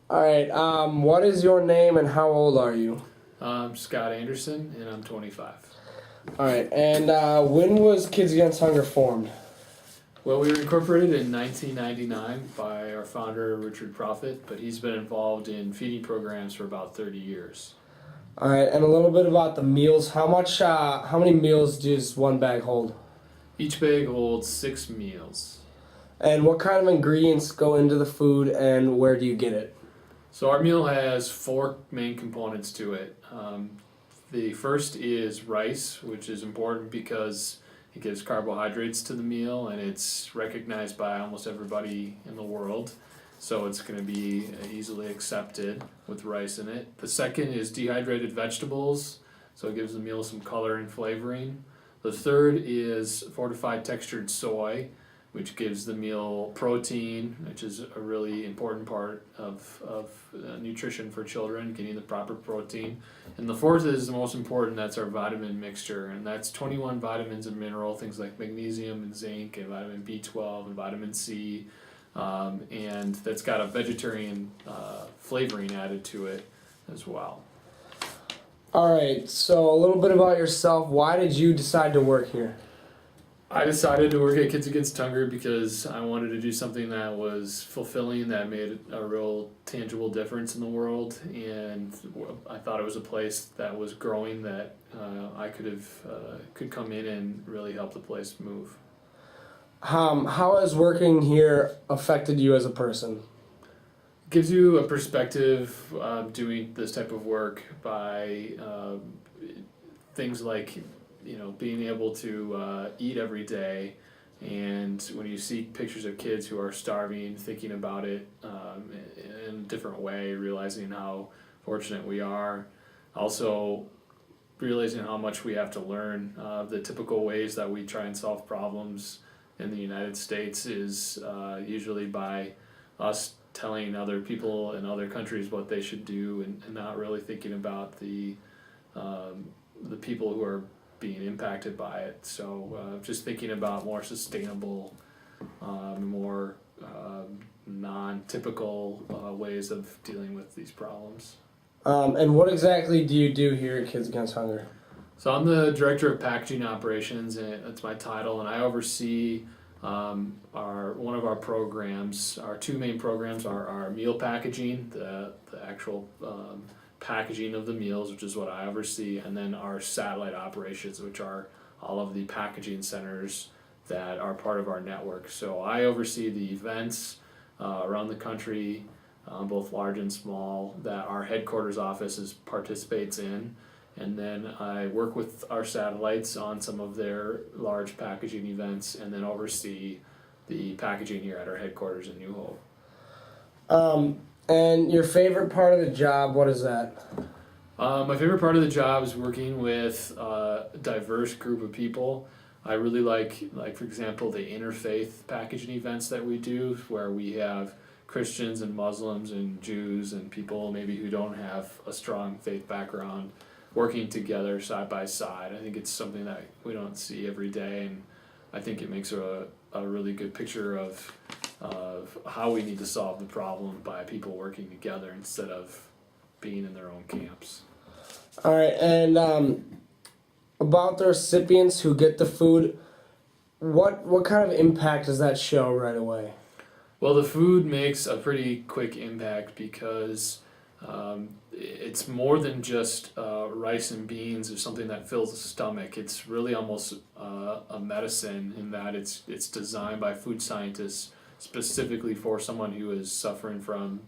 All right. What is your name and how old are you? I'm Scott Anderson, and I'm 25. All right. And when was Kids Against Hunger formed? Well, we were incorporated in 1999 by our founder, Richard Profit, but he's been involved in feeding programs for about 30 years. All right. And a little bit about the meals. How many meals does one bag hold? Each bag holds 6 meals. And what kind of ingredients go into the food and where do you get it? So our meal has 4 main components to it. The first is rice, which is important because it gives carbohydrates to the meal and it's recognized by almost everybody in the world. So it's going to be easily accepted with rice in it. The second is dehydrated vegetables, so it gives the meal some color and flavoring. The third is fortified textured soy, which gives the meal protein, which is a really important part of nutrition for children, getting the proper protein. And the fourth is the most important, that's our vitamin mixture, and that's 21 vitamins and mineral, things like magnesium and zinc and vitamin B12 and vitamin C, and that's got a vegetarian flavoring added to it as well. All right. So a little bit about yourself. Why did you decide to work here? I decided to work at Kids Against Hunger because I wanted to do something that was fulfilling, that made a real tangible difference in the world, and I thought it was a place that was growing that I could come in and really help the place move. How has working here affected you as a person? It gives you a perspective doing this type of work by things like being able to eat every day, and when you see pictures of kids who are starving, thinking about it in a different way, realizing how fortunate we are, also realizing how much we have to learn. The typical ways that we try and solve problems in the United States is usually by us telling other people in other countries what they should do, and not really thinking about the people who are being impacted by it. So just thinking about more sustainable, more non-typical ways of dealing with these problems. And what exactly do you do here at Kids Against Hunger? So I'm the director of packaging operations, and that's my title, and I oversee one of our programs. Our 2 main programs are our meal packaging, the actual packaging of the meals, which is what I oversee, and then our satellite operations, which are all of the packaging centers that are part of our network. So I oversee the events around the country, both large and small, that our headquarters office participates in, and then I work with our satellites on some of their large packaging events, and then oversee the packaging here at our headquarters in New Hope. And your favorite part of the job, what is that? My favorite part of the job is working with a diverse group of people. I really like for example, the interfaith packaging events that we do, where we have Christians and Muslims and Jews and people maybe who don't have a strong faith background working together side by side. I think it's something that we don't see every day, and I think it makes a really good picture of how we need to solve the problem by people working together instead of being in their own camps. All right, and about the recipients who get the food, what kind of impact does that show right away? Well, the food makes a pretty quick impact because it's more than just rice and beans or something that fills the stomach. It's really almost a medicine in that it's designed by food scientists specifically for someone who is suffering from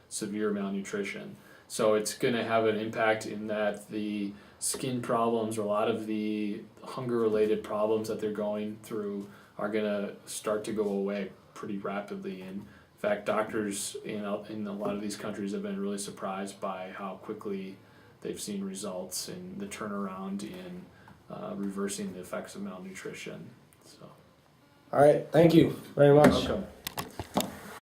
severe malnutrition. So it's going to have an impact in that the skin problems or a lot of the hunger-related problems that they're going through are going to start to go away pretty rapidly. And in fact, doctors in a lot of these countries have been really surprised by how quickly they've seen results in the turnaround in reversing the effects of malnutrition. So. All right, thank you very much. Welcome.